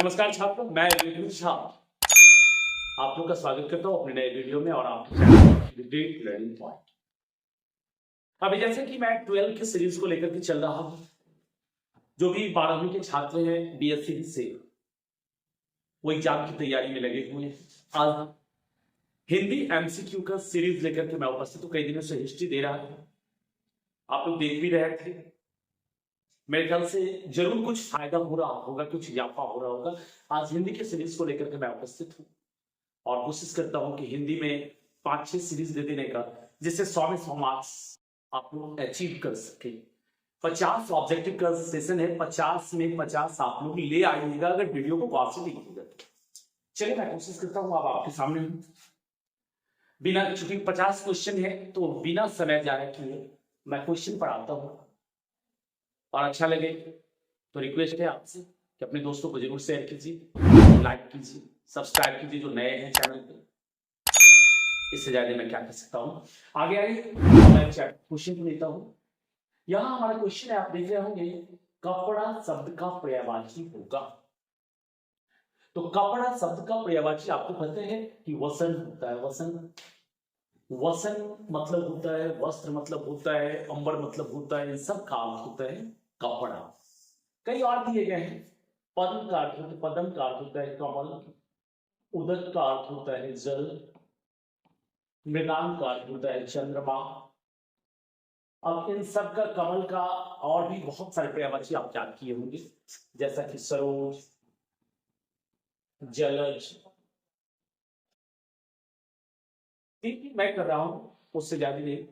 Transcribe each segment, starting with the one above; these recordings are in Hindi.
नमस्कार छात्रों, मैं विपिन झा आप लोग का स्वागत करता हूं अपने नए वीडियो में और आपके चैनल ग्रेट लर्निंग पॉइंट। अभी जैसे कि मैं 12 की सीरीज को लेकर के चल रहा हूं, जो भी 12वीं के छात्र हैं बीएससी से वो एग्जाम की तैयारी में लगे हुए हैं। आज हिंदी एमसीक्यू का सीरीज लेकर के मैं उपस्थित हूं। कई दिनों से हिस्ट्री दे रहा हूं, आप लोग देख भी रहे थे। मेरे ख्याल से जरूर कुछ फायदा हो रहा होगा, कुछ इजाफा हो रहा होगा। आज हिंदी के सीरीज को लेकर के मैं उपस्थित हूँ और कोशिश करता हूं कि हिंदी में 5-6 सीरीज दे देने का, जिससे 100 में 100 मार्क्स आप लोग अचीव कर सके। 50 ऑब्जेक्टिव का सेशन है, 50 में 50 आप लोग ले आइएगा अगर वीडियो को गौर से देखिएगा। चलिए मैं कोशिश करता हूँ, अब आपके सामने हूँ। बिना, चूंकि 50 क्वेश्चन है तो बिना समय जाए किए मैं क्वेश्चन पढ़ाता हूँ और अच्छा लगे तो रिक्वेस्ट है आपसे कि अपने दोस्तों को जरूर शेयर कीजिए, लाइक कीजिए, सब्सक्राइब कीजिए जो नए हैं चैनल पे। इससे ज्यादा मैं क्या कर सकता हूँ। आगे आइए, मैं क्वेश्चन लेता हूँ। यहाँ हमारा क्वेश्चन है, आप देख रहे होंगे, कपड़ा शब्द का पर्यायवाची होगा। तो कपड़ा शब्द का पर्यायवाची आपको पता है कि वसन होता है। वसन मतलब होता है, वस्त्र मतलब होता है, अंबर मतलब होता है, इन सब का अर्थ होता है कपड़ा। कई और दिए गए हैं। पद्म का अर्थ होता है कमल, उदक का अर्थ होता है जल, मृगांक का अर्थ होता है चंद्रमा। अब इन सब का, कमल का और भी बहुत सारे पर्यायवाची आप याद किए होंगे, जैसा कि सरोज, जलज। मैं कर रहा हूं उससे ज्यादा नहीं।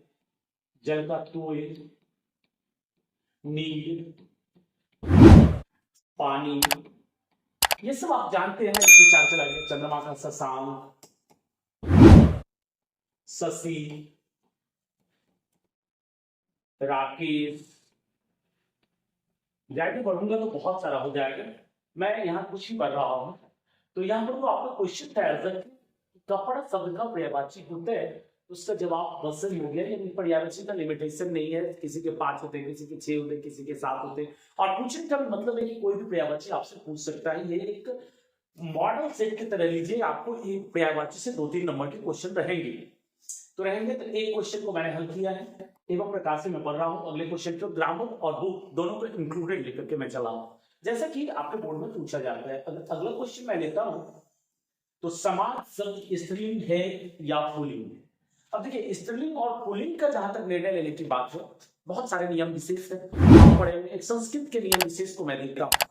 जल का तोय, नील, पानी, ये सब आप जानते हैं। इसमें चार चलाइए। चंद्रमा का शशांक, शशि, राकेश। जाके पढ़ूंगा तो बहुत सारा हो जाएगा, मैं यहाँ कुछ ही पढ़ रहा हूं। तो यहाँ पर तो आपका क्वेश्चन था कपड़ा शब्द का पर्यायवाची होता है, उसका जवाब वसन हो गया। यानी पर्यायवाची का लिमिटेशन नहीं है, किसी के 5 होते, किसी के 6 होते, किसी के 7 होते। और पूछने का मतलब है कि कोई भी पर्यायवाची आपसे पूछ सकता है। ये एक मॉडल सेट की तरह लीजिए, आपको एक पर्यायवाची से 2-3 नंबर के क्वेश्चन रहेंगे। तो एक क्वेश्चन को मैंने हल किया है, एवं प्रकार से मैं पढ़ रहा हूँ। अगले क्वेश्चन को ग्रामर और बुक दोनों को इंक्लूडेड लेकर के मैं चला हूँ, जैसा कि आपके बोर्ड में पूछा जाता है। अगला क्वेश्चन मैं लेता हूँ, तो समाज शब्द स्त्रीलिंग है या पुल्लिंग। अब देखिए, स्त्रीलिंग और पुल्लिंग का जहां तक निर्णय लेने की बात है, बहुत सारे नियम विशेष है। आप पढ़े एक संस्कृत के नियम विशेष को मैं देख रहा हूं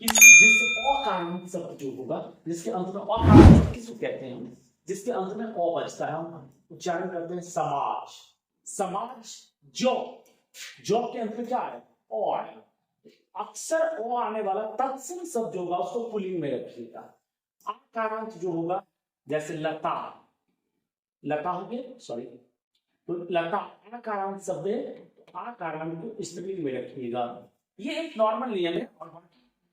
कि जिससे अकारण शब्द जो होगा, जिसके अंत में अकारण शब्द किसको कहते हैं, जिसके अंत में अ बचता है, हम उच्चारण करते हैं समाज। समाज जो के अंत में क्या है, और अक्सर ओ आने वाला तत्सम शब्द जो होगा उसको पुल्लिंग में रखिएगा। आकारांत जो होगा, जैसे लता हो गया, सॉरी, तो लता आकारांत शब्द है, आकारांत को स्त्रीलिंग में रखिएगा। ये एक नॉर्मल नियम है।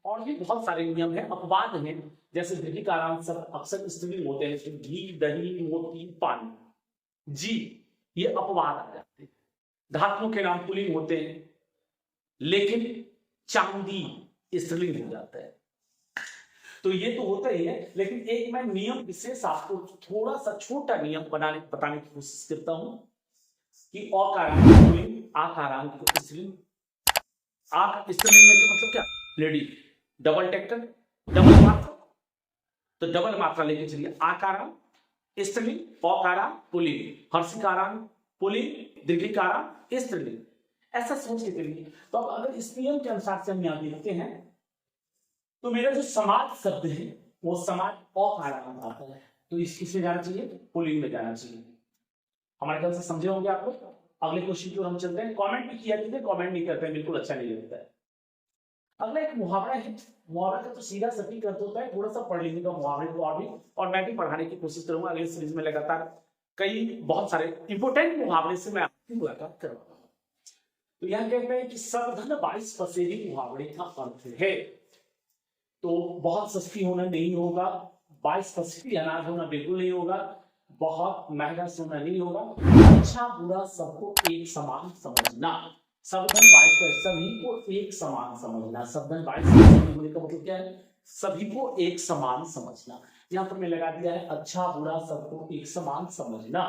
और भी बहुत सारे नियम है, अपवाद है, जैसे दीर्घिकारांत शब्द अक्सर स्त्रीलिंग होते हैं, जैसे घी, दही, मोती, पानी, जी, ये अपवाद आ जाते हैं। धातुओं के नाम पुल्लिंग होते हैं, लेकिन चांदी स्त्रीलिंग हो जाता है। तो ये तो होता ही है, लेकिन एक मैं नियम विशेष आपको थोड़ा सा छोटा नियम बताने की कोशिश करता हूं कि अकारांत पुल्लिंग, आकारांत स्त्रीलिंग। स्त्रीलिंग में मतलब क्या, लेडी, डबल टेक्टर, डबल मात्रा, तो डबल मात्रा लेके चलिए। आकारांत स्त्रीलिंग, अकारांत पुल्लिंग, हर्षिकारांत पुल्लिंग, दीर्घिकारांत स्त्रीलिंग, ऐसा सोच के चलिए। तो अब अगर इस नियम के अनुसार से हम यहां देखते हैं, तो मेरा जो समाज शब्द है वो समाज अकारांत आता है, तो इसमें जाना चाहिए, पुल्लिंग में जाना चाहिए। हमारे ख्याल से समझे होंगे आप लोग। अगले क्वेश्चन की ओर हम चलते हैं। कमेंट भी किया कीजिए, कमेंट नहीं करते हैं बिल्कुल अच्छा नहीं लगता है। अगला एक मुहावरा है। मुहावरा का तो सीधा सटीक अर्थ होता है, थोड़ा सा पढ़ लीजिएगा मुहावरे को और भी, और मैं भी पढ़ाने की कोशिश करूंगा अगले सीरीज में। लगातार बहुत सारे इंपोर्टेंट मुहावरे से मैं आपकी मुलाकात करवाऊंगा। तो यह कहते हैं कि सबधन 22 पसेरी मुहावरे का अर्थ है। तो बहुत सस्ती होना नहीं होगा, 22 पसेरी अनाज होना बिल्कुल नहीं होगा, बहुत महंगा सोना नहीं होगा। अच्छा बुरा सबको एक समान समझना, सबधन वाइस का सभी को एक समान समझना। सबधन वाइस होने का मतलब क्या है? सभी को एक समान समझना। यहाँ पर मैं लगा दिया है अच्छा बुरा सबको एक समान समझना।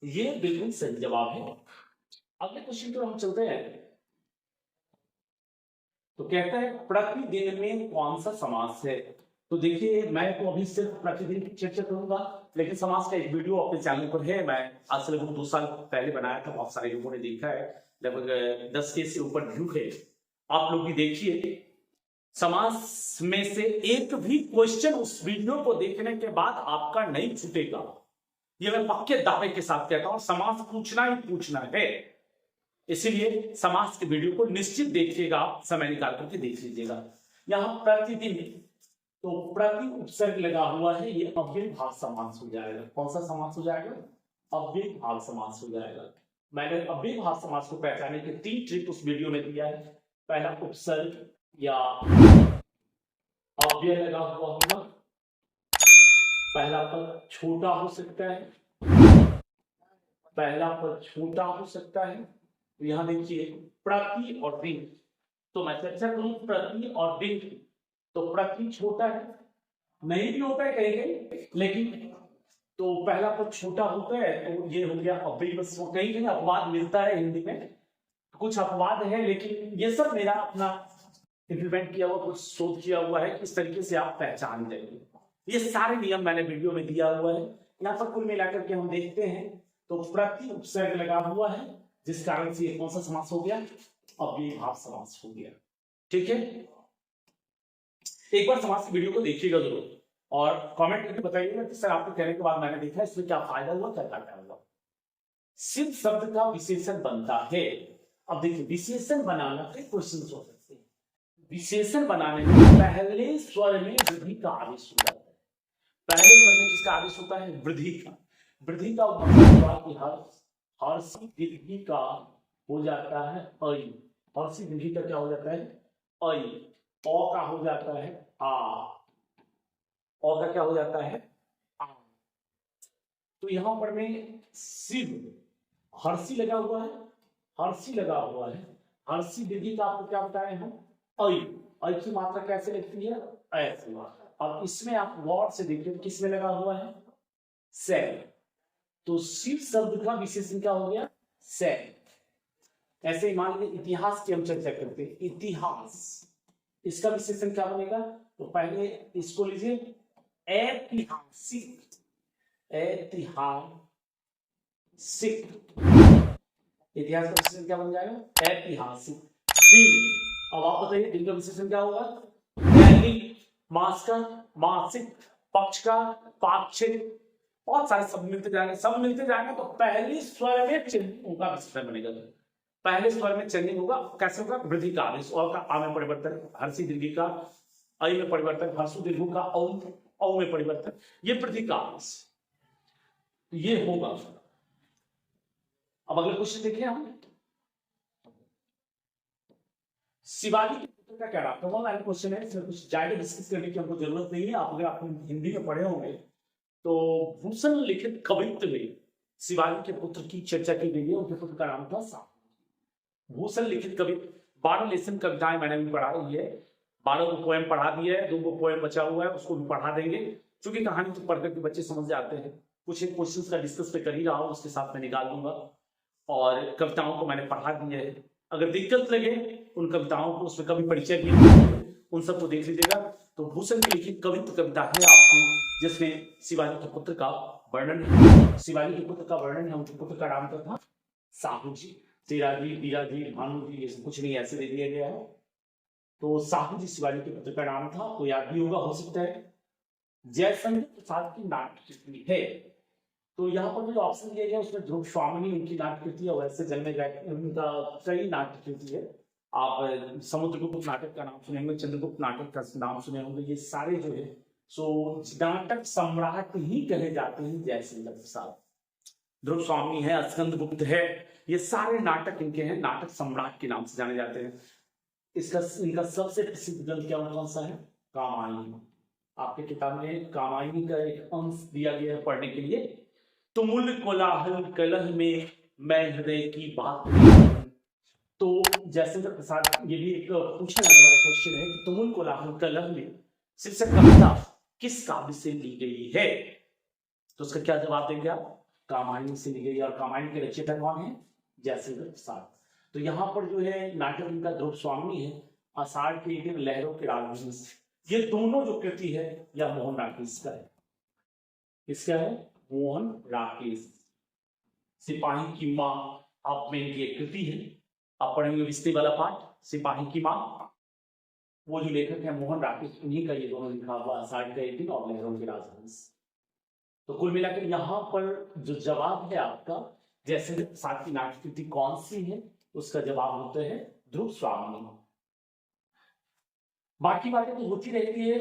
ये बिल्कुल सही जवाब है। अगले क्वेश्चन पर हम चलते हैं। तो कहता है प्रतिदिन में कौन सा समास है? तो देखिए मैं तो अभी सिर्फ प्रतिदिन की चर्चा करूंगा, लेकिन समास का एक वीडियो अपने चैनल पर है। मैं आज से लगभग 2 साल पहले बनाया था, बहुत सारे लोगों ने देखा है, लगभग 10 के से ऊपर व्यू है। आप लोग भी देखिए। समास में से एक भी क्वेश्चन उस वीडियो को देखने के बाद आपका नहीं छूटेगा, ये मैं पक्के दावे के साथ कहता हूं। समास पूछना ही पूछना है, इसीलिए समास के वीडियो को निश्चित देखिएगा, समय निकाल करके देख लीजिएगा। यहां प्रतिदिन, तो प्रति उपसर्ग लगा हुआ है, ये अव्यय भाव समास हो जाएगा। कौन सा समास हो जाएगा? अव्यय भाव समास हो जाएगा। मैंने अव्यय भाव समास को पहचानने के 3 ट्रिक उस वीडियो में दिया है। पहला, उपसर्ग या अव्यय लगा हुआ होगा। पहला पद छोटा हो सकता है, पहला पद छोटा हो सकता है। तो यहां देखिए प्रति और दिन, तो मैं चर्चा करूं प्रति और दिन। तो प्रति छोटा है, नहीं भी होता है कहीं कहीं, लेकिन तो पहला पद छोटा होता है, तो ये हो गया अव्यय। बस कहीं कहीं अपवाद मिलता है हिंदी में, कुछ अपवाद है, लेकिन ये सब मेरा अपना इम्प्लीमेंट किया हुआ, कुछ शोध किया हुआ है, किस तरीके से आप पहचान देंगे। ये सारे नियम मैंने वीडियो में दिया हुआ है। यहाँ पर कुल मिलाकर के हम देखते हैं, तो प्रति उपसर्ग लगा हुआ है, जिस कारण से ये कौन सा समास हो गया? अव्यय भाव समास हो गया। ठीक है, एक बार समास की वीडियो को देखिएगा जरूर, और कमेंट करके बताइएगा कि सर आपके कहने के बाद मैंने देखा, इसमें क्या फायदा हुआ, क्या घाटा हुआ। सिद्ध शब्द का विशेषण बनता है। अब देखिए विशेषण बनाना के क्वेश्चन हो सकते हैं। विशेषण बनाने में पहले स्वर में वृद्धि का आदेश होता है। पहले स्वर में किसका आदेश होता है? वृद्धि का। वृद्धि का मतलब हुआ कि हर्षी दीर्घी का हो जाता है अई। हर्षी दीर्घी का क्या हो जाता है? अई। औ का हो जाता है आ। औ का क्या हो जाता है? आ। तो यहां पर में सिद्ध हर्षी लगा हुआ है, हर्षी लगा हुआ है। हर्षी दीर्घी का आपको क्या बताए हैं? अई। अई की मात्रा कैसे लिखती है? ऐसे। अब इसमें आप गौर से देखिए किसमें लगा हुआ है? से। तो शिव शब्द का विशेषण क्या हो गया? से। ऐसे ही मान लीजिए इतिहास की हम चर्चा करते हैं। इतिहास, इसका विशेषण क्या बनेगा? तो पहले इसको लीजिए ऐतिहासिक। ऐतिहासिक, इतिहास का विशेषण क्या बन जाएगा? ऐतिहासिक। दिन, अब आप बताइए दिन का विशेषण क्या होगा? दैनिक। मास का मासिक। पक्ष का पाक्षिक। बहुत सारे शब्द मिलते जाएंगे, सब मिलते जाएंगे, तो पहले स्वर में चिन्ह का विशेषण बनेगा। पहले स्वर में चेंजिंग होगा, कैसे होगा? वृद्धि का आदेश। और का आ में परिवर्तन, हर्षी दीर्घी का अई में परिवर्तन, हर्षु दीर्घ का औ में परिवर्तन, ये वृद्धि का आदेश, ये होगा। अब अगले क्वेश्चन देखिए हम। शिवाजी के पुत्र का क्या नाम था? वो लाइन क्वेश्चन है, इसमें कुछ ज्यादा डिस्कस करने की हमको जरूरत नहीं है। आप अगर आप हिंदी में पढ़े होंगे तो भूषण लिखित कवित्व में शिवाजी के पुत्र की चर्चा की गई है। उनके पुत्र का नाम था साहू। भूषण लिखित कवित्व, 12 लेसन कविताएं मैंने भी पढ़ा रही है। 12 को पोएम पढ़ा दिया है, 2 को पोएम बचा हुआ है, उसको भी पढ़ा देंगे, क्योंकि कहानी तो पढ़कर के बच्चे समझ जाते हैं। कुछ एक क्वेश्चंस का डिस्कस पे कर ही रहा हूँ, उसके साथ में निकाल दूंगा। और कविताओं को मैंने पढ़ा दिया है। अगर दिक्कत लगे उन कविताओं को, उसमें कभी परिचय भी उन सबको देख लीजिएगा। तो भूषण की लिखित कवित्व कविता है आपको, जिसमें शिवाजी के पुत्र का वर्णन है। शिवाजी के पुत्र का वर्णन है, उनके पुत्र का नाम क्या था? साहू जी। तेरा जी, पीरा जी, भानु जी, ये सब कुछ नहीं, ऐसे दे दिया गया है। तो साहू जी शिवाजी के पुत्र का नाम था, तो याद भी होगा, हो सकता है। जयशंकर प्रसाद की नाट्यकृति है। तो यहाँ पर जो ऑप्शन दिए गए उसमें ध्रुव स्वामिनी उनकी नाट्यकृति है, वैसे जन्मे गए उनका कई नाट्यकृति है। आप समुद्रगुप्त नाटक का नाम सुने होंगे, चंद्रगुप्त नाटक का नाम सुने होंगे, ये सारे जो है सो नाटक सम्राट ही कहे जाते हैं जयशंकर प्रसाद। ध्रुव स्वामी है, स्कंद गुप्त है, ये सारे नाटक इनके हैं, नाटक सम्राट के नाम से जाने जाते हैं। इनका सबसे प्रसिद्ध ग्रंथ क्या कौन सा है? कामायनी। आपके किताब में कामायनी का एक अंश दिया गया है पढ़ने के लिए। तुमुल कोलाहल कलह में मैं हृदय की बात, तो जयशंकर प्रसाद, ये भी एक पूछने वाले वाला क्वेश्चन है कि तुमुल कोलाहल कलह में शीर्षक कविता किस काव्य से ली गई है? तो उसका क्या जवाब देंगे आप? कामायनी से ली गई। और कामायनी के रचयिता कौन है? जयशंकर प्रसाद। तो यहाँ पर जो है नाटक इनका ध्रुव स्वामी है, आषाढ़ के दिन लहरों के रागवंश। ये दोनों जो कृति है यह मोहन राकेश का है। किसका है? मोहन राकेश। सिपाही की माँ आप में इनकी एक कृति है, आप पढ़ेंगे विस्ती वाला पाठ, सिपाही की माँ। वो जो लेखक है मोहन राकेश, उन्हीं का ये दोनों लिखा हुआ आषाढ़ का एक दिन और लहरों के राजहंस। तो कुल मिलाकर यहाँ पर जो जवाब है आपका जयशंकर प्रसाद की नाट्य कृति कौन सी है, उसका जवाब होता है ध्रुव स्वामी। बाकी बातें तो होती रहती है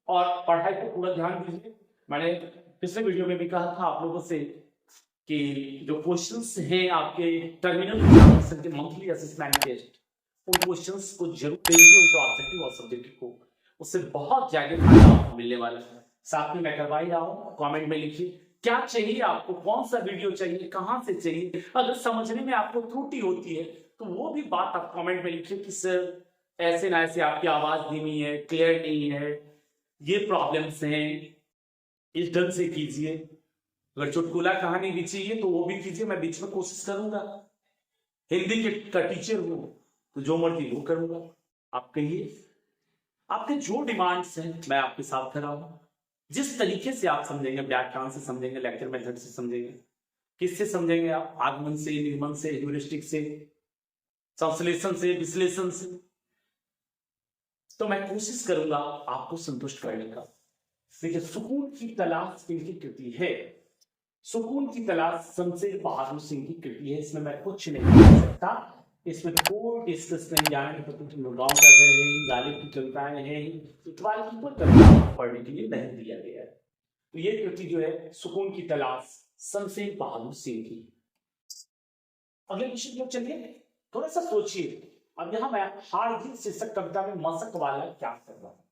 और पढ़ाई पर पूरा ध्यान दीजिए। मैंने पिछले वीडियो में भी कहा था आप लोगों से कि जो क्वेश्चंस हैं आपके टर्मिनल एग्जामिनेशन के मंथली असेसमेंट टेस्ट, उन क्वेश्चंस को जरूर देखिए, उनका ऑब्जेक्टिव और सब्जेक्टिव को, उससे बहुत ज्यादा फायदा आपको मिलने वाला है। साथ में मैं करवा ही रहा हूँ, कमेंट में लिखिए क्या चाहिए आपको, कौन सा वीडियो चाहिए, कहाँ से चाहिए। अगर समझने में आपको त्रुटि होती है तो वो भी बात आप कमेंट में लिखिए कि सर ऐसे ना ऐसे आपकी आवाज धीमी है, क्लियर नहीं है, ये प्रॉब्लम्स हैं, इस ढंग से कीजिए। अगर चुटकुला कहानी भी चाहिए तो वो भी कीजिए, मैं बीच में कोशिश करूंगा। हिंदी का टीचर हूं तो जो मर्जी वो करूंगा। आप कहिए, आपके जो डिमांड्स हैं मैं आपके साथ खड़ा हूं। जिस तरीके से आप समझेंगे, व्याख्यान से समझेंगे, लेक्चर मेथड से समझेंगे, किससे समझेंगे आप? आगमन से, निर्गमन से, ह्यूरिस्टिक से, संश्लेषण से, विश्लेषण से। तो मैं कोशिश करूंगा आपको संतुष्ट करने का। देखिए, सुकून की तलाश इनकी कृति है। सुकून की तलाश शमशेर बहादुर सिंह की कृति है। इसमें मैं कुछ नहीं कह सकता, इसमें कोई डिस्कस नहीं। जाने गाँव का घर है, गालिब की कविताएं हैं, इकबाल की कोई कविता पढ़ने के लिए नहीं दिया गया है। तो ये कृति जो है सुकून की तलाश शमशेर बहादुर सिंह की। अगले विषय की ओर चलिए, थोड़ा सा सोचिए। अब यहाँ मैं हार जीत शीर्षक कविता में मशक वाला क्या कर रहा हूं।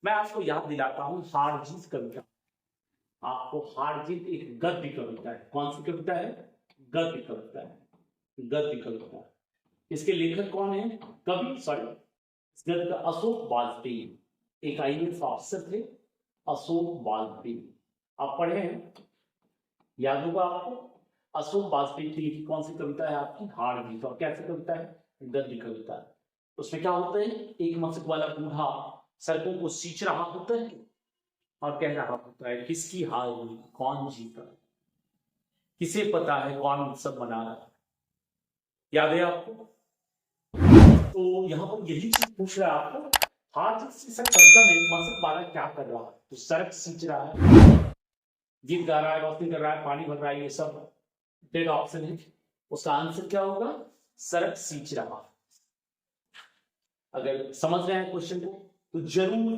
मैं आपको याद दिलाता हूं हार जीत कविता। आपको हार जीत एक गद्य कविता है। कौन सी कविता है? गद्य कविता है, गद्य कविता। इसके लेखक कौन है? कवि, सॉरी, इस गद्य का अशोक वाजपेयी, एक IAS ऑफिसर थे अशोक वाजपेयी। आप पढ़े हैं, याद होगा आपको। अशोक वाजपेयी की लिखी कौन सी कविता है आपकी? हार जीत। और कैसी कविता है? गद्य कविता। उसमें क्या होता है? एक मशक वाला बूढ़ा सड़कों को सींच रहा होता है और कह रहा होता है किसकी हार हुई, कौन जीता, किसे पता है कौन उत्सव मना रहा है। याद है आपको? तो यहाँ पर यही चीज पूछ रहा है आपको, हार जीत शीर्षक कविता में मशक वाला क्या कर रहा है? तो सड़क सींच रहा है, गीत गा रहा है, रोशनी कर रहा है, पानी भर रहा है, ये सब डेड ऑप्शन है। उसका आंसर क्या होगा? सड़क सींच रहा। अगर समझ रहे हैं क्वेश्चन को तो जरूर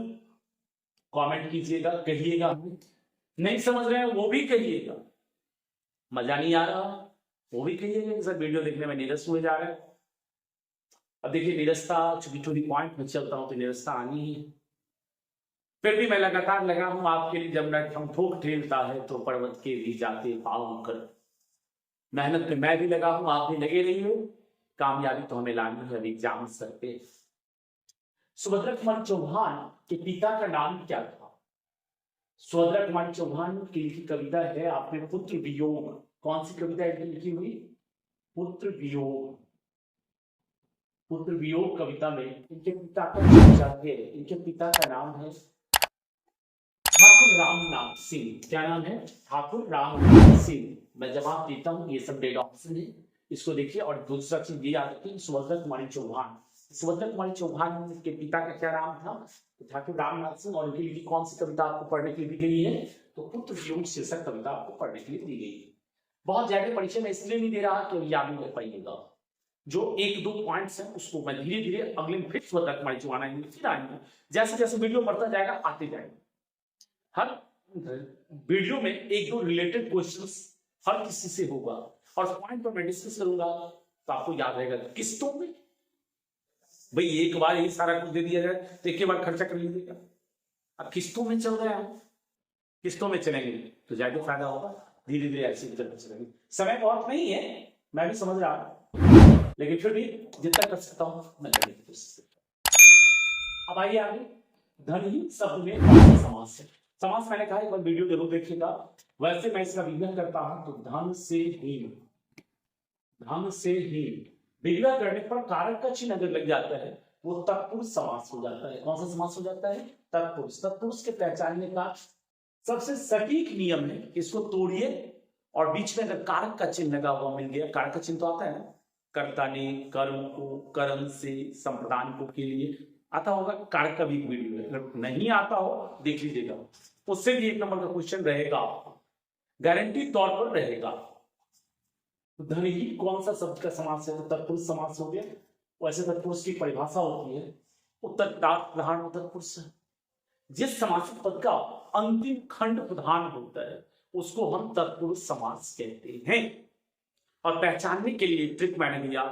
कमेंट कीजिएगा, कहिएगा। नहीं समझ रहे हैं वो भी कहिएगा, मजा नहीं आ रहा वो भी कहिएगा, सर वीडियो देखने में नीरस हुए जा रहे हैं। अब देखिए, नीरसता छोटी छोटी पॉइंट में चलता हूं तो नीरसता आनी ही है। फिर भी मैं लगातार लगा हूं आपके लिए। जब मैं ठोक ठेलता है तो पर्वत के भी जाते पाँव कर। मेहनत में मैं भी लगा हूं, आप भी लगे रहिए। कामयाबी तो हमें लानी है, एग्जाम सर पे। सुभद्रा कुमारी चौहान के पिता का नाम क्या था? सुभद्रा कुमारी चौहान की लिखी कविता है आपने पुत्र वियोग। कौन सी कविता लिखी हुई? पुत्र वियोग। पुत्र वियोग कविता में इनके पिता का चर्चा है। इनके पिता का नाम है ठाकुर रामनाथ सिंह। क्या नाम है? ठाकुर रामनाथ सिंह। मैं जवाब देता हूं, ये सब डेड ऑप्शन है, इसको देखिए। और दूसरा चीज ये याद रखिए, सुभद्रा कुमारी चौहान, सुभद्रा कुमारी चौहान के पिता का क्या नाम था? तो ठाकुर रामनाथ सिंह। और इनकी कौन सी कविता आपको पढ़ने के लिए दी गई है? तो पुत्र वियोग शीर्षक कविता आपको पढ़ने के लिए दी गई है। बहुत ज्यादा परीक्षा में इसलिए नहीं दे रहा कि याद नहीं कर पाइएगा। जो एक दो पॉइंट्स हैं उसको मैं धीरे धीरे अगले फिर सुभद्रा कुमारी चौहान आएंगे, फिर आएंगे, जैसे जैसे वीडियो बढ़ता जाएगा आते जाएंगे। हर वीडियो में एक दो रिलेटेड क्वेश्चंस हर किसी से होगा और पॉइंट पर मैं डिस्कस करूंगा तो आपको याद रहेगा। किस्तों में भाई एक बार ही सारा कुछ दे दिया जाए तो एक बार खर्चा कर लीजिएगा। अब किस्तों में चल रहा है, किस्तों में चलेंगे तो ज्यादा फायदा होगा। धीरे धीरे ऐसे चलेंगे। समय बहुत नहीं है, मैं भी समझ रहा हूं। लेकिन फिर भी जितना कर सकता हूं मैं करने की कोशिश करता हूं। अब आइए आगे, धन शब्द में कौन सा समास है? समास मैंने कहा एक बार वीडियो जरूर देखिएगा। वैसे मैं इसका विग्रह करता हूं तो धन से हीन, धन से हीन विग्रह करने पर कारक का चिन्ह अगर लग जाता है वो तत्पुरुष समास हो जाता है। कौन सा समास हो जाता है? तत्पुरुष। तत्पुरुष के पहचानने का सबसे सटीक नियम है कि इसको तोड़िए और बीच में अगर कारक का चिन्ह लगा हुआ मिल गया, कारक का चिन्ह तो आता है ना, कर्ता ने कर्म को कर्म से संप्रदान को के लिए आता होगा, कारक का भी वीडियो है, अगर नहीं आता हो देख लीजिएगा, उससे भी एक नंबर का क्वेश्चन रहेगा, गारंटी तौर पर रहेगा। तो धन ही कौन सा शब्द का समास है? तो तत्पुरुष समास हो गया। वैसे तत्पुरुष की परिभाषा होती है उत्तरदार्थ प्रधान तत्पुरुष। जिस समासिक पद का अंतिम खंड प्रधान होता है उसको हम तत्पुरुष समास कहते हैं। और पहचानने के लिए ट्रिक मैंने दिया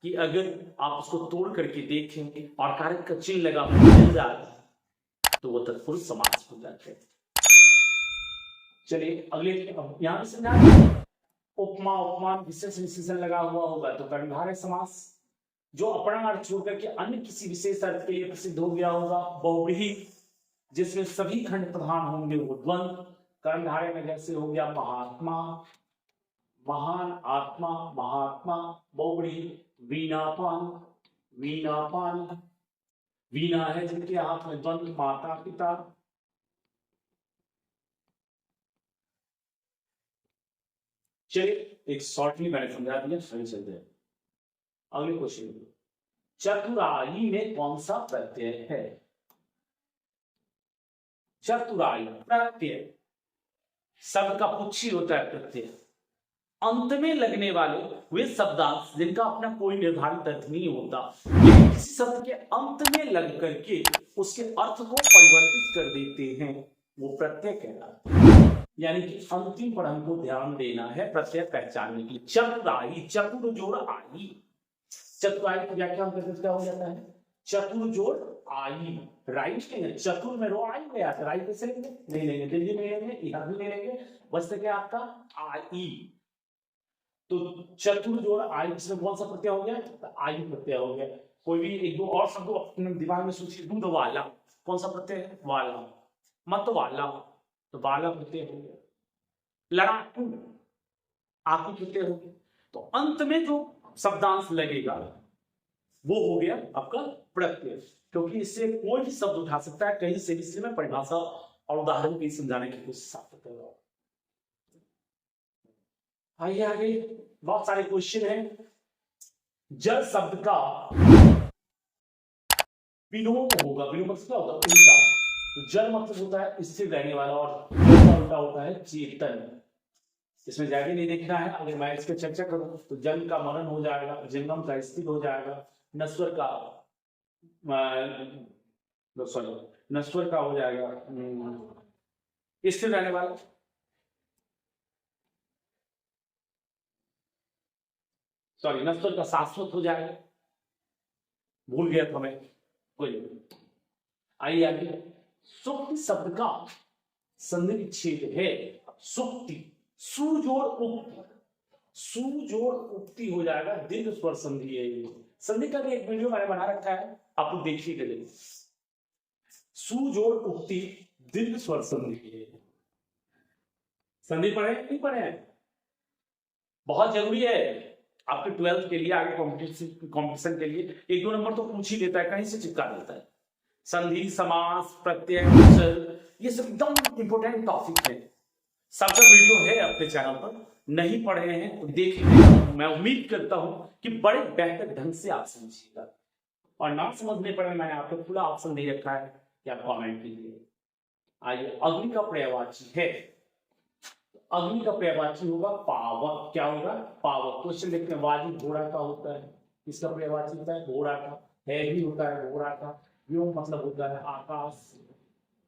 कि अगर आप उसको तोड़ करके देखें और कारक का चिन्ह लगा मिल जाए तो वो तत्पुरुष समास हो जाते हैं। चलिए अगले यहां पे समझा, उपमा उपमान विशेष विशेषण लगा हुआ होगा तो कर्मधारय समास। जो अपना अर्थ छोड़ करके अन्य किसी विशेष अर्थ के लिए प्रसिद्ध हो गया होगा बहुव्रीहि, जिसमें सभी खंड प्रधान होंगे वो द्वंद्व। कर्मधारय में जैसे हो गया महात्मा, महान आत्मा, महात्मा बहुव्रीहि। वीणापान, वीणापान वीणा है जिनके हाथ में द्वंद्व, माता पिता। चलिए एक शॉर्टली मैंने समझा दिया, सही चलते हैं अगले क्वेश्चन। चतुराई में कौन सा प्रत्यय है? चतुराई प्रत्यय शब्द का पुच्छी होता है प्रत्यय, अंत में लगने वाले वे शब्दांश जिनका अपना कोई निर्धारित अर्थ नहीं होता, लेकिन किसी शब्द के अंत में लग करके उसके अर्थ को परिवर्तित कर देते हैं, वो प्रत्यय कहलाता है। यानी कि अंतिम पर हमको ध्यान देना है प्रत्यय पहचानने की। चतुराई, चतुर जोड़ आई, चतुराई की व्याख्या क्या हो जाता है? चतुर जोड़ आई, राइट के चतुर में रो आई गया, राई कैसे लेंगे? नहीं लेंगे, दिल्ली में लेंगे, यहां भी ले लेंगे, बस क्या आपका आई। तो चतुर जोड़ आई, इसमें कौन सा प्रत्यय हो गया? तो आई प्रत्यय हो गया। कोई भी एक दो और शब्द अपने दिमाग में सोचिए, दूध वाला कौन सा प्रत्यय है? वाला। मत वाला तो वाला प्रत्यय हो गया। लड़ाकू आकू प्रत्यय हो गया। तो अंत में जो शब्दांश लगेगा वो हो गया आपका प्रत्यय, क्योंकि इससे कोई भी शब्द उठा सकता है कहीं से भी। इसलिए मैं परिभाषा और उदाहरण भी समझाने की कोशिश कर रहा हूं। आइए आगे, बहुत सारे क्वेश्चन हैं। जल शब्द का विलोम होगा, विलोम मतलब क्या होता है? उल्टा। तो जल मतलब होता है स्थिर रहने वाला और उल्टा होता है चेतन। इसमें ज्यादा नहीं देखना है, अगर मैं इस पर चर्चा करूं तो जल का मरण हो जाएगा, जंगम का स्थिर हो जाएगा, नश्वर का सॉरी नश्वर का हो जाएगा स्थिर रहने वाला, सॉरी नश्वर का शाश्वत हो जाएगा, भूल गया था मैं, कोई। आइए आगे, सुक्ति शब्द का संधि विच्छेद है सुक्ति, सुजोड़ उक्ति, सुजोड़ उक्ति हो जाएगा, दीर्घ स्वर संधि है ये। संधि का भी एक वीडियो मैंने बना रखा है, आप लोग देखिएगा। सुजोड़ उक्ति दीर्घ स्वर संधि है। संधि पढ़े नहीं पढ़े? बहुत जरूरी है आपके 12th के लिए, आगे कॉम्पिटिशन के लिए। एक दो नंबर तो पूछ ही लेता है, कहीं से चिपका देता है। संधि, समास, प्रत्यय, ये सब एकदम इंपोर्टेंट टॉपिक है। सबका वीडियो है अपने चैनल पर, नहीं पढ़े हैं तो देख लीजिएगा। मैं उम्मीद करता हूं कि बड़े बेहतर ढंग से आप समझिएगा, और ना समझने पर मैंने आपको पूरा ऑप्शन दे रखा है कि आप कमेंट कीजिए। आइए, अग्नि का पर्यायवाची है, अग्नि का पर्यायवाची होगा पावक। क्या होगा? पावक। क्वेश्चन देखते हैं, वाजी घोड़ा का होता है, इसका पर्यायवाची होता है घोड़ा का, है भी होता है घोड़ा का। व्योम मतलब होता है आकाश,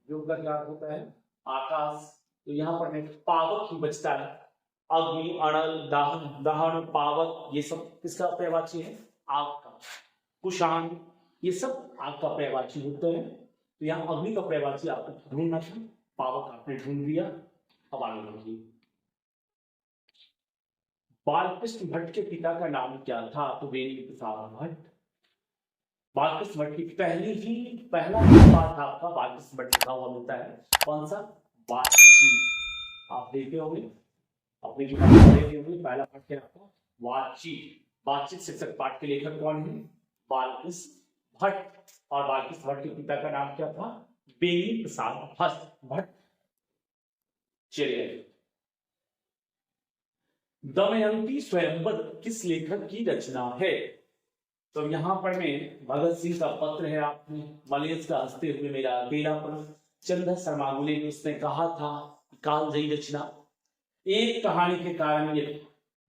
व्योम का क्या होता है? आकाश। तो यहाँ पर पावक ही बचता है। अग्नि, अनल, दाहन, दहन, पावक, ये सब किसका पर्यायवाची है? आग का। कुशान, ये सब आग का पर्यायवाची होते हैं। तो यहाँ अग्नि का पर्यायवाची आपको ढूंढना था, पावक आपने ढूंढ लिया। अब आगे बढ़िए, बालकृष्ण भट्ट के पिता का नाम क्या था? तो बेनी प्रसाद भट्ट। बालकृष्ण भट्ट की पहला पाठ आपका बालकृष्ण भट्ट लिखा हुआ मिलता है, कौन सा? बातचीत। आप देखे होंगे, अपने किताब में पढ़े भी होंगे, पहला पाठ क्या आपका? बातचीत। बातचीत शीर्षक पाठ के लेखक कौन है? बालकृष्ण भट्ट। और बालकृष्ण भट्ट के पिता का नाम क्या था? बेनी प्रसाद भट्ट। चलिए, दमयंती स्वयंवर किस लेखक की रचना है? तो यहां पर में भगत सिंह का पत्र है, आपने मलेच्छ का हंसते हुए मेरा अकेलापन, चंद्र शर्मा गुले ने उसने कहा था, कालजयी रचना। एक कहानी के कारण ये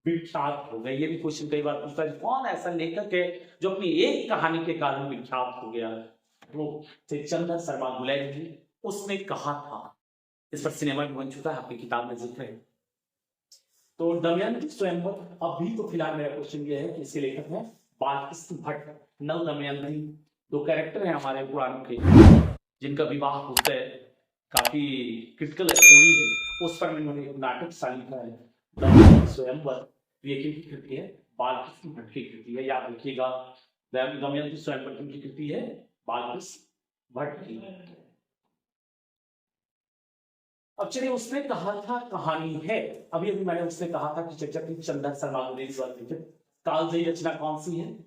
विख्यात हो गई। ये भी क्वेश्चन कई बार पूछता है, कौन ऐसा लेखक है जो अपनी एक कहानी के कारण विख्यात हो गया? वो चंद्र शर्मा गुले जी, उसने कहा था। इस पर सिनेमा भी बन चुका है, आपकी किताब में जिक्र है। तो दमयंती स्वयंवर, अभी तो फिलहाल मेरा क्वेश्चन ये है कि इसके लेखक हैं बालकृष्ण भट्ट। नव दमयंती दो कैरेक्टर हैं हमारे पुराणों के, जिनका विवाह होता है, काफी क्रिटिकल स्टोरी है, उस पर इन्होंने एक नाटक सा लिखा है, दमयंती स्वयंवर। ये किसकी कृति है? बालकृष्ण भट्ट की कृति है, याद रखिएगा। दमयंती स्वयंवर किसकी कृति है? बालकृष्ण भट्ट की। अब चलिए, उसने कहा था कहानी है, अभी अभी मैंने उसने कहा था कि चर्चा की चंद्र शर्मा कालजयी रचना कौन सी है?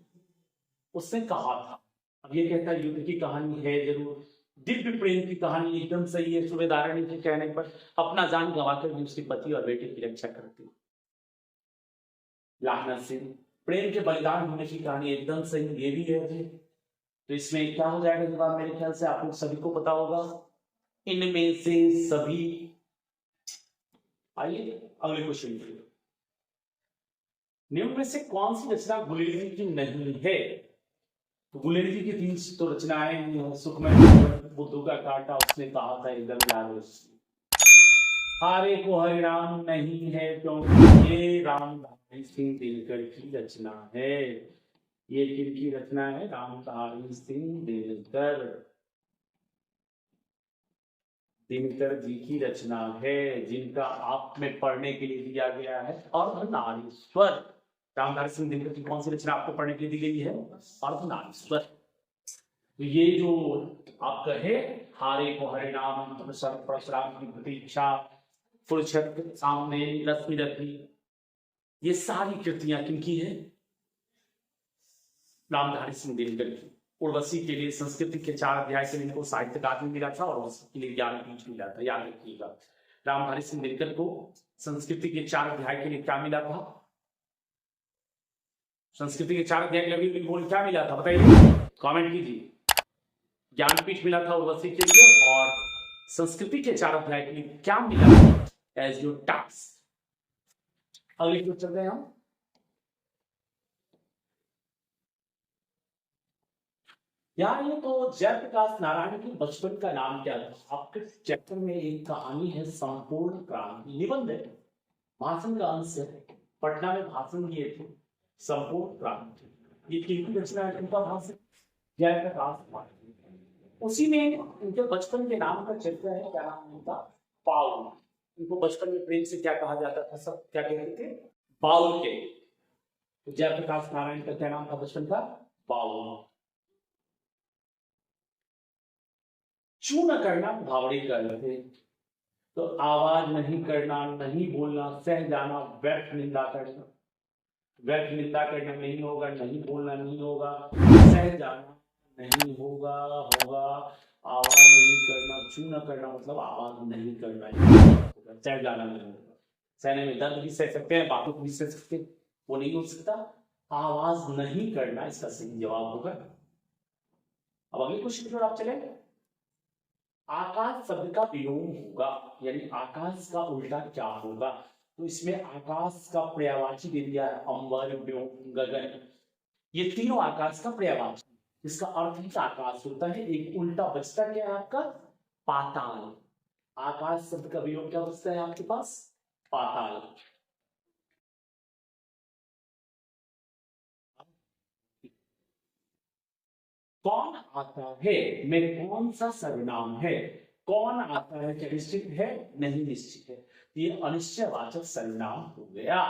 उसने कहा था। अब ये कहता है युद्ध की कहानी है, जरूर दिव्य प्रेम की कहानी, एकदम सही है। सुबेदारानी के कहने पर अपना जान गंवाकर भी उसके पति और बेटे की रक्षा करती। लाहनत सिंह, प्रेम के बलिदान होने की कहानी, एकदम सही, ये भी है। तो इसमें क्या हो जाएगा जवाब? मेरे ख्याल से आप लोग सभी को पता होगा, इनमें से सभी। आइए अगले क्वेश्चन की। निम्न में से कौन सी रचना गुलेरी जी की नहीं है? तो गुलेरी जी की तीन तो रचनाएं, सुखमय बुद्धू का कांटा, उसने कहा था एकदम याद। हारे को हरे राम नहीं है, क्योंकि ये रामधारी सिंह दिनकर की रचना है। ये किनकी रचना है? रामधारी सिंह दिनकर जी की रचना है, जिनका आप में पढ़ने के लिए दिया गया है अर्धनारीश्वर। रामधारी सिंह दिनकर की कौन सी रचना आपको पढ़ने के लिए दी गई है? अर्धनारीश्वर। तो ये जो आपका है, हारे को हरे नाम, परशुराम की प्रतीक्षा, फुलछत्र सामने, रश्मि रखी, ये सारी कृतियां किनकी है? रामधारी सिंह दिनकर की। उर्वशी के लिए संस्कृति के 4 अध्याय से इनको साहित्य अकादमी मिला था, और उसके लिए ज्ञानपीठ मिला था, याद रखिएगा। रामधारी सिंह दिनकर को संस्कृति के 4 अध्याय के लिए क्या मिला था? संस्कृति के 4 अध्याय के लिए बोल क्या मिला था, बताइए, कमेंट कीजिए। ज्ञानपीठ मिला था उर्वशी के लिए, और संस्कृति के 4 अध्याय के लिए क्या मिला एज योर टास्क। अगले क्वेश्चन चलते हैं हम। यार, ये तो जयप्रकाश नारायण की बचपन का नाम क्या था? आपके चैप्टर में एक कहानी है, संपूर्ण क्रांति, निबंध है, भाषण का अंश है, पटना में भाषण दिए थे, संपूर्ण क्रांति। ये किनकी रचना है? इनका भाषण जयप्रकाश नारायण। उसी में उनके बचपन के नाम का चरित्र है, क्या नाम उनका? पाउल। उनको बचपन में प्रेम से क्या कहा जाता था? सब क्या कहते थे? पाउल के। तो जयप्रकाश नारायण का क्या नाम था बचपन का? पाउल। चू न करना भावड़ी कर थे, तो आवाज नहीं करना, नहीं बोलना, सह जाना, व्यर्थ निंदा करना। व्यर्थ निंदा करना नहीं होगा, नहीं बोलना नहीं होगा, सह जाना नहीं होगा, आवाज नहीं करना। चू न करना मतलब आवाज नहीं करना, सह जाना नहीं होगा। सहने में दर्द भी सह सकते हैं, बातों को भी सह सकते हैं, वो नहीं हो सकता। आवाज नहीं करना इसका सही जवाब होगा। अब अगले क्वेश्चन की ओर आप चले। आकाश शब्द का विलोम होगा, यानी आकाश का उल्टा क्या होगा? तो इसमें आकाश का पर्यायवाची दे दिया है, अंबर, व्योम, गगन। ये तीनों आकाश का पर्यायवाची, जिसका अर्थ ही आकाश होता है। एक उल्टा बचता क्या है आपका? पाताल। आकाश शब्द का विलोम क्या बचता है आपके पास? पाताल। कौन आता है में कौन सा सर्वनाम है? कौन आता है क्या निश्चित है? नहीं निश्चित है, ये अनिश्चयवाचक सर्वनाम हो गया।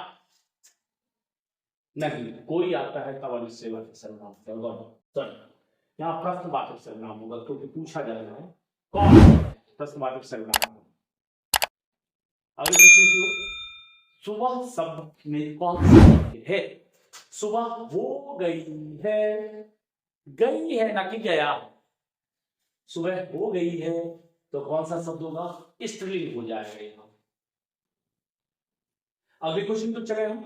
नहीं, कोई आता है तब अनिश्चयवाचक सर्वनाम होगा। सॉरी, यहाँ प्रश्नवाचक सर्वनाम होगा क्योंकि पूछा जा रहा है कौन प्रश्नवाचक सर्वनाम। अगले क्वेश्चन की ओर, सुबह शब्द में कौन सा है? सुबह हो गई है, गई है ना कि गया। सुबह हो गई है तो कौन सा शब्द होगा? स्त्रीलिंग हो जाएगा यहां। अगले क्वेश्चन पर चले हम।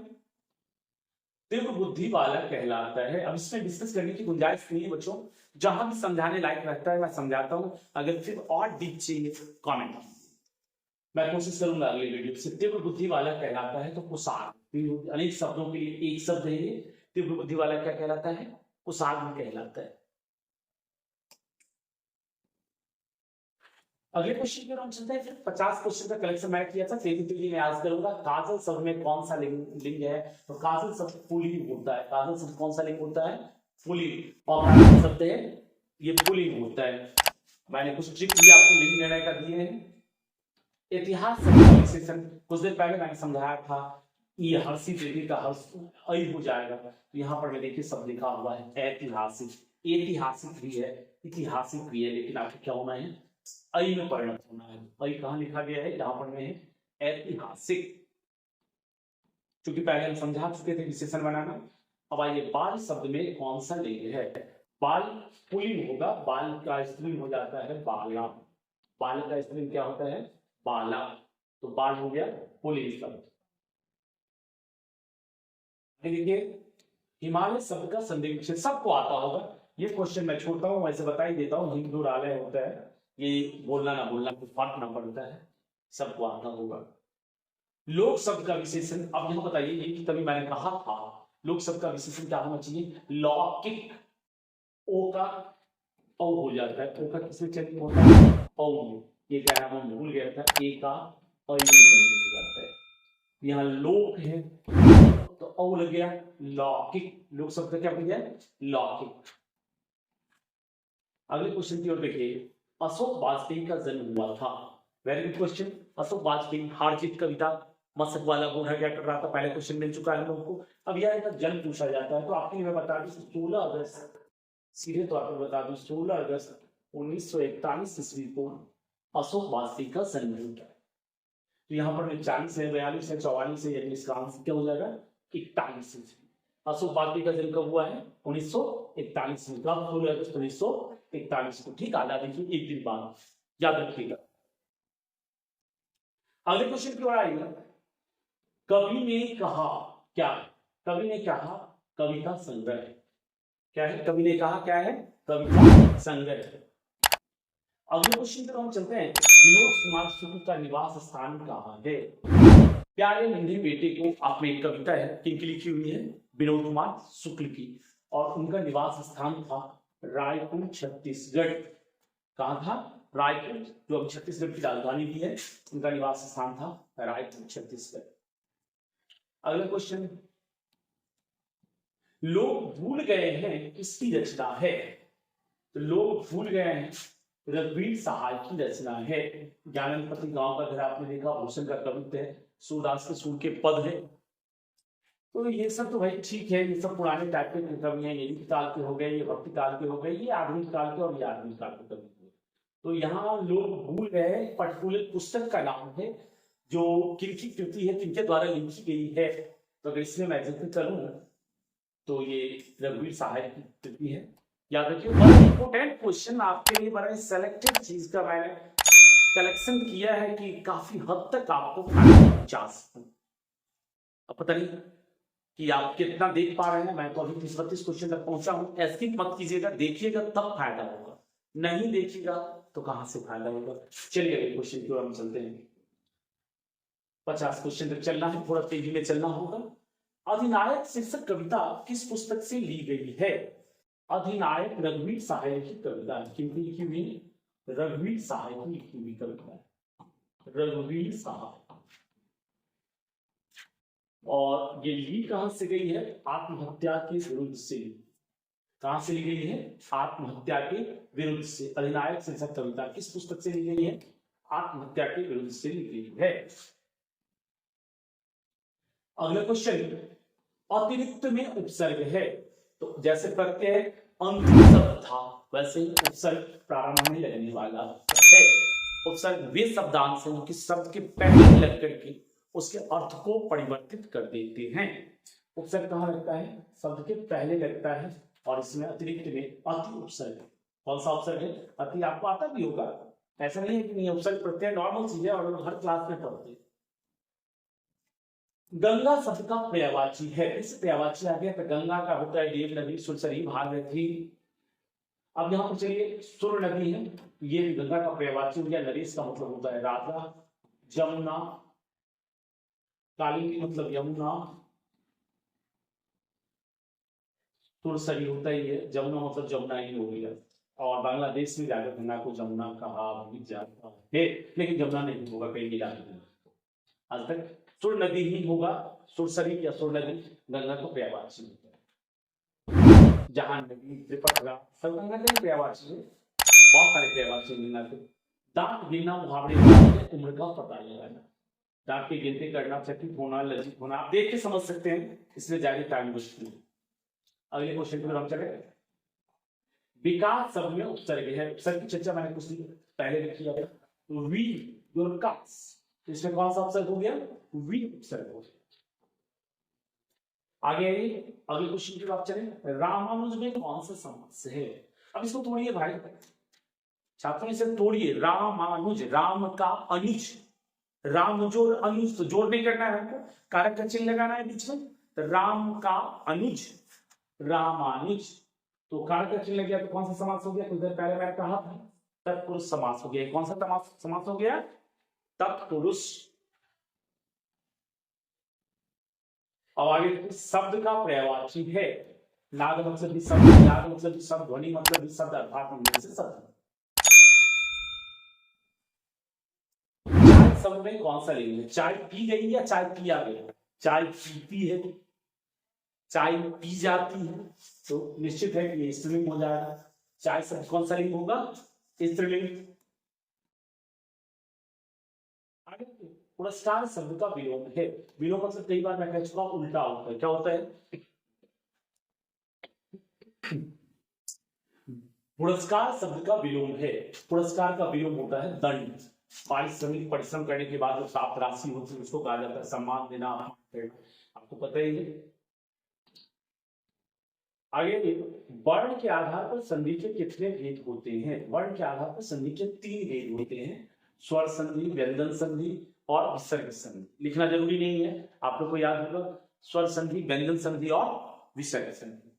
तीव्र बुद्धि वाला कहलाता है। अब इसमें डिस्कस करने की गुंजाइश नहीं है बच्चों, जहां भी समझाने लायक रहता है मैं समझाता हूं। अगर फिर और डीप चाहिए कमेंट, मैं कोशिश करूंगा अगली वीडियो से। तीव्र बुद्धि वाला कहलाता है तो कुशाग्र, अनेक शब्दों के लिए एक शब्द है ये। तीव्र बुद्धि वाला क्या कहलाता है? कुशाग्र कहलाता है। अगले क्वेश्चन की ओर हम चलते हैं। फिर 50 क्वेश्चन का कलेक्शन मैं किया था, तेजी तेजी में आज करूंगा। काजल शब्द में कौन सा लिंग है? तो काजल शब्द पुल्लिंग होता है। काजल शब्द कौन सा लिंग होता है? पुल्लिंग। और काजल शब्द है ये पुल्लिंग होता है। मैंने कुछ ट्रिक भी आपको लिंग निर्णय का दिए हैं। इतिहास शब्द का विशेषण कुछ देर पहले मैंने समझाया था। ये हर्षी देवी का हर्ष ऐ हो जाएगा। तो यहाँ पर देखिए शब्द लिखा हुआ है ऐतिहासिक। ऐतिहासिक भी है, ऐतिहासिक भी है, लेकिन आपको क्या होना है? ऐ में परिणत होना है। ऐ कहाँ लिखा गया है? यहाँ पर में है ऐतिहासिक, क्योंकि पहले हम समझा चुके थे विशेषण बनाना। अब आइए, बाल शब्द में कौन सा लिंग है? बाल पुल्लिंग होगा, बाल का स्त्रीलिंग हो जाता है बाला। बाल का स्त्रीलिंग क्या होता है? बाला। तो बाल हो गया पुल्लिंग शब्द। देखिए, हिमालय शब्द का संधि विच्छेद सबको आता होगा। ये क्वेश्चन मैं छोड़ता हूं, वैसे बता ही देता हूं। हिंदुरालय होता है, ये बोलना ना बोलना कुछ फर्क ना पड़ता है, सबको आता होगा। लोक शब्द का विशेषण, अब यहां बताइए, ये तभी मैंने कहा था लोक शब्द का विशेषण क्या होना चाहिए? लौकिक। ओ का औ हो जाता है। ओ का किसमें चेंज होता है? औ में। ये क्या नाम हम भूल गया था, ए का औ में चेंज हो जाता है। यहाँ लोक है तो औ लग गया लौकिक। लोक शब्द का क्या बन गया? लौकिक। अगले क्वेश्चन की ओर देखिए। अशोक वाजपेयी का जन्म हुआ था। Very good question. Ashok Vajpayee, हार जीत कविता, मशक वाला बूढ़ा क्या कर रहा था, पहले क्वेश्चन मिल चुका है हम लोगों को। अब यह इनका जन्म पूछा जाता है तो आपके लिए मैं बता दूं 16 अगस्त, सीधे तौर पर बता दूं 16 अगस्त 1941 ईस्वी को अशोक वाजपेयी का जन्म हुआ। तो यहाँ पर 40 है, 42 है, 44 है, यानी इसका आंसर क्या हो जाएगा? 41 इंच। अशोक वाजपेयी का जन्म कब हुआ है? 1941 में। कब? 16 अगस्त 1941 को। ठीक, आजादी की एक दिन बाद, याद रखिएगा। अगले क्वेश्चन की ओर आइएगा। कवि ने कहा क्या? कवि ने कहा कविता संग्रह। क्या है? कवि ने कहा क्या है? कविता संग्रह। अगले क्वेश्चन पर हम चलते हैं। विनोद कुमार शुक्ल का निवास स्थान कहाँ है? प्यारे नन्हे बेटे को, आप में एक कविता है, किनकी लिखी हुई है? विनोद कुमार शुक्ल की। और उनका निवास स्थान था रायपुर, छत्तीसगढ़। कहाँ था? रायपुर, जो अब छत्तीसगढ़ की राजधानी भी है। उनका निवास स्थान था रायपुर, छत्तीसगढ़। अगला क्वेश्चन, लोग भूल गए हैं किसकी रचना है? तो लोग भूल गए हैं रघुवीर सहाय की रचना है। ज्ञानपति गांव का घर आपने देखा, भूषण का कवित्व है, सूरदास के सूर के पद है। तो ये सब तो भाई ठीक है, ये सब पुराने टाइप के कवि हैं। ये काल के हो गए, ये भक्ति काल के हो गए, ये आधुनिक काल के और ये आधुनिक काल के कवि हुए। तो यहाँ लोग भूल गए पर्टिकुलर पुस्तक का नाम है, जो किनकी कृति है, किनके द्वारा लिखी गई है। तो अगर इसमें मैं जिक्र करूं तो ये रघुवीर सहाय की कृति है। याद रखिए, बड़ा इंपॉर्टेंट क्वेश्चन आपके लिए, बड़ा सेलेक्टेड चीज का मैंने कलेक्शन किया है कि काफी हद तक आपको पहुंचा सकूं। अब पता नहीं कि आप कितना देख पा रहे हैं। मैं तो अभी 30-32 क्वेश्चन तक पहुंचा हूं। स्किप मत कीजिएगा, देखिएगा तब फायदा होगा, नहीं देखिएगा तो कहां से फायदा होगा। चलिए अगले क्वेश्चन की ओर हम चलते हैं। 50 क्वेश्चन तक चलना है, थोड़ा तेजी में चलना होगा। अधिनायक शीर्षक कविता किस पुस्तक से ली गई है? अधिनायक रघुवीर सहाय की कविता है। किनकी लिखी हुई? रघुवीर सहाय की लिखी हुई कविता है, रघुवीर सहाय। और ये ली कहां से गई है? आत्महत्या के विरुद्ध से। कहां से ली गई है? आत्महत्या के विरुद्ध से। अधिनायक शीर्षक कविता किस पुस्तक से ली गई है? आत्महत्या के विरुद्ध से ली गई है। अगला क्वेश्चन, अतिरिक्त में उपसर्ग है। तो जैसे प्रत्यय अंतिम शब्द था वैसे ही उपसर्ग प्रारंभ में लगने वाला है। उपसर्ग वे शब्दांश हैं कि शब्द के पहले लग करके उसके अर्थ को परिवर्तित कर देते हैं। उपसर्ग कहाँ लगता है? शब्द के पहले लगता है और इसमें अतिरिक्त में अति उपसर्ग। कौन सा उपसर्ग है? अति। आपको आता भी होगा, ऐसा नहीं है कि नहीं। उपसर्ग प्रत्यय नॉर्मल चीज है और हर क्लास में पढ़ते हैं। गंगा शब्द का पर्यायवाची है। इस पर्यायवाची आ गया तो गंगा का होता है देव नदी, सुरसरी, भागीरथी। अब यहाँ पर चलिए सुर नदी है, ये गंगा का पर्यायवाची हो गया। नरेश का मतलब होता है राजा, जमुना, काली की मतलब यमुना, सुरसरी होता ही है, जमुना मतलब जमुना ही हो गया। और बांग्लादेश में जाकर गंगा को जमुना कहा भी जाता है, लेकिन जमुना नहीं होगा, कहीं मिला नहीं आज तक। सुर नदी ही होगा, सुरसरी या सुर नदी गंगा को पर्यायवाची होता है। जहां नदी त्रिपटरा सब गंगा के पर्यायवाची है, बहुत सारे पर्यायवाची गंगा के। दांत गिनना, मुहावरे उम्र का पता लगाना, दांत की गिनती करना, चकित होना, लज्जित होना, आप देख के समझ सकते हैं, इसलिए ज्यादा टाइम मुश्किल। अगले क्वेश्चन की तरफ हम चले। विकास शब्द में उपसर्ग है। उपसर्ग की चर्चा मैंने कुछ पहले भी किया है। वी विकास, इसमें कौन सा उपसर्ग हो गया? वी उपसर्ग हो गया। आगे अगले क्वेश्चन की बात चले। रामानुज में कौन सा समास है? अब इसको तोड़िए भाई, छात्रों इसे तोड़िए। रामानुज, राम का अनुज, राम जोड़ अनुज, तो जोड़ नहीं करना है हमको, कारक का चिन्ह लगाना है बीच में। तो राम का अनुज रामानुज, तो कारक का चिन्ह लग गया तो कौन सा समास हो गया? कुछ देर पहले मैंने कहा था तत्पुरुष समास हो गया। कौन सा समास हो गया? तत्पुरुष। और आगे शब्द का पर्यायवाची है। नाद मतलब भी शब्द, नाद मतलब भी शब्द, ध्वनि मतलब भी शब्द, अर्थात उनमें से शब्द। चाय शब्द में कौन सा लेंगे? चाय पी गई या चाय पिया गया? चाय पीती है, चाय पी जाती है, तो निश्चित है कि ये स्त्रीलिंग हो जाएगा। चाय शब्द कौन सा लिंग होगा? स्त्रीलिंग। आगे पुरस्कार शब्द का विलोम है। विलोम मतलब कई बार मैं कह चुका हूं उल्टा होता है। क्या होता है? पुरस्कार शब्द का विलोम है। पुरस्कार का विलोम होता है दंड। पारिश्रमिक, परिश्रम करने के बाद जो प्राप्त राशि होती है उसको कहा जाता है सम्मान देना, आपको पता ही है। आगे वर्ण के आधार पर संधि के कितने भेद होते हैं? वर्ण के आधार पर संधि के 3 भेद होते हैं, स्वर संधि, व्यंजन संधि और विसर्ग संधि। लिखना जरूरी नहीं है, आप लोग को याद होगा, स्वर संधि, व्यंजन संधि और विसर्ग संधि।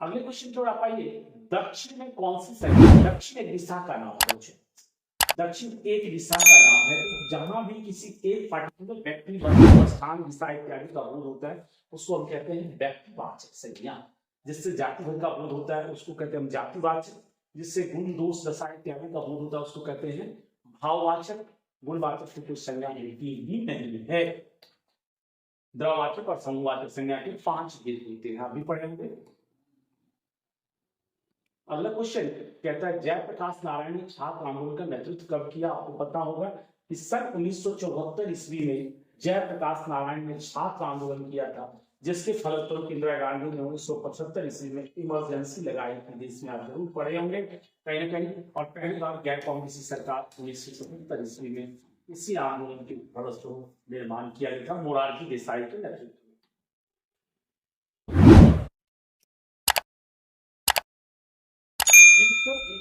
अगले क्वेश्चन थोड़ा पाइए। दक्षिण में कौन सी संधि? दक्षिण एक दिशा का नाम है। दक्षिण एक दिशा का नाम है। तो जहां भी किसी एक पार्टिकुलर व्यक्ति, वस्तु, स्थान, दिशा इत्यादि का बोध होता है उसको हम कहते हैं व्यक्तिवाचक संज्ञा। जिससे जाति भर का बोध होता है उसको कहते हैं हम जातिवाचक। जिससे गुण, दोष, दशा इत्यादि का बोध होता है उसको कहते हैं भाववाचक। गुणवाचक की कोई संज्ञा मिलती ही नहीं है। द्रववाचक और समूहवाचक संज्ञा के 5 भेद होते हैं, अभी पढ़ेंगे। अगला क्वेश्चन कहता है जयप्रकाश नारायण ने छात्र आंदोलन का नेतृत्व कब किया? आपको पता होगा कि सन 1974 ईस्वी में जयप्रकाश नारायण ने छात्र आंदोलन किया था, जिसके फलस्वरूप इंदिरा गांधी ने 1975 ईस्वी में इमरजेंसी लगाई थी। देश में आप जरूर पढ़े होंगे कहीं ना कहीं। और पहली बार गैर कांग्रेसी सरकार 1977 ईस्वी में इसी आंदोलन के फलस्वरूप निर्माण किया गया था, मोरारजी देसाई के नेतृत्व।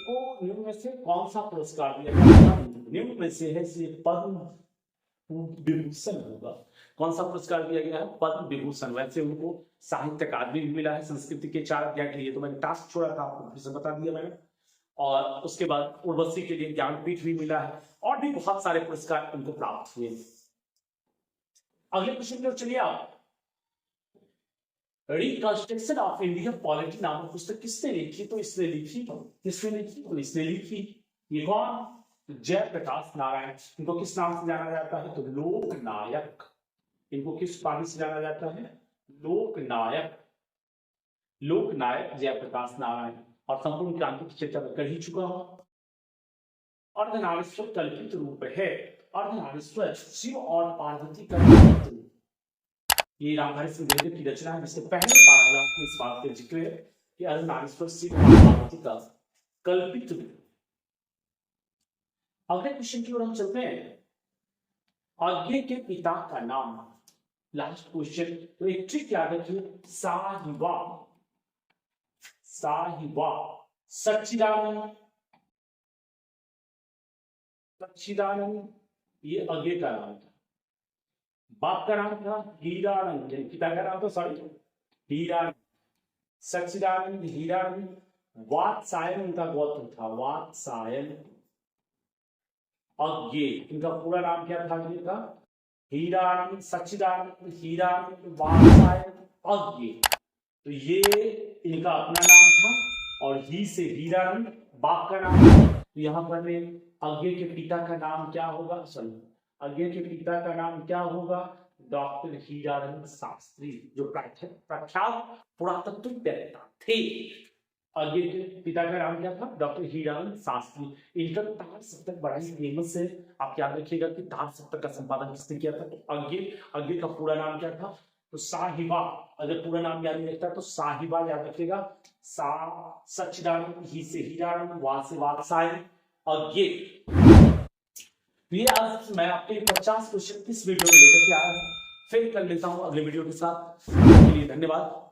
को निम्न में से कौन सा पुरस्कार दिया गया? निम्न में से है पद्म विभूषण होगा। कौन सा पुरस्कार दिया गया है? पद्म विभूषण। वैसे उनको साहित्य अकादमी भी मिला है, संस्कृति के 4 अध्याय के लिए तो मैंने टास्क छोड़ा था, आपको फिर से बता दिया मैंने। और उसके बाद उर्वशी के लिए ज्ञानपीठ भी मिला है और भी बहुत सारे पुरस्कार उनको प्राप्त हुए। अगले क्वेश्चन पर चलिए आप। रिकंस्ट्रक्शन ऑफ इंडियन पॉलिटी नामक पुस्तक किसने लिखी? तो इसने लिखी। किसने लिखी? तो इसने लिखी। ये कौन? जयप्रकाश नारायण। इनको किस नाम से जाना जाता है? तो लोकनायक। इनको किस उपाधि से जाना जाता है? लोकनायक। लोकनायक जयप्रकाश नारायण। और संपूर्ण क्रांति की चर्चा में कर ही चुका हूं। अर्धनारीश्वर कल्पित रूप है। अर्धनारीश्वर शिव और पार्वती का कल्पित रूप। ये रामधारी सिंह की रचना है, जिसके पहले पैराग्राफ में इस बात का जिक्र है कि अर्धनारीश्वर शिव पार्वती का कल्पित रूप। अगले क्वेश्चन की ओर हम चलते हैं। अज्ञे के पिता का नाम, लास्ट क्वेश्चन। तो एक ट्रिक याद रखिए, साहिबा, साहिबा, सच्चिदानंद, सच्चिदानंद ये अज्ञे का नाम था। बाप का नाम था हीरानंद, पिता का नाम था सॉरी हीरानंद, सच्चिदानंद, हीरानंद। वात्सायन उनका गोत्र था, वात्सायन। अज्ञे इनका पूरा नाम क्या था? इनका हीरानंद, सच्चिदानंद, हीरानंद, वात्सायन, अज्ञे। तो ये इनका अपना नाम था और ही से हीरानंद बाप का नाम था। तो यहाँ पर में अज्ञे के पिता का नाम क्या होगा? सॉरी, अज्ञे के पिता का नाम क्या होगा? डॉक्टर हीरानंद शास्त्री, जो प्रख्यात पुरातत्ववेत्ता थे। अज्ञे के पिता का नाम क्या था? डॉक्टर हीरानंद शास्त्री। इनका तार सप्तक बड़ा ही फेमस है, आप याद रखिएगा कि तार सप्तक का संपादन किसने किया था? तो अज्ञे का पूरा नाम क्या था? तो साहिबा। अगर पूरा नाम याद नहीं रखता तो साहिबा याद रखिएगा। सा सच्चिदानंद, ही से हीरानंद, वा से वात्सायन, अज्ञे। ये आज मैं आपके 50 क्वेश्चन इस वीडियो में लेकर के आया हूं। फिर कल मिलता हूं अगले वीडियो के साथ। धन्यवाद।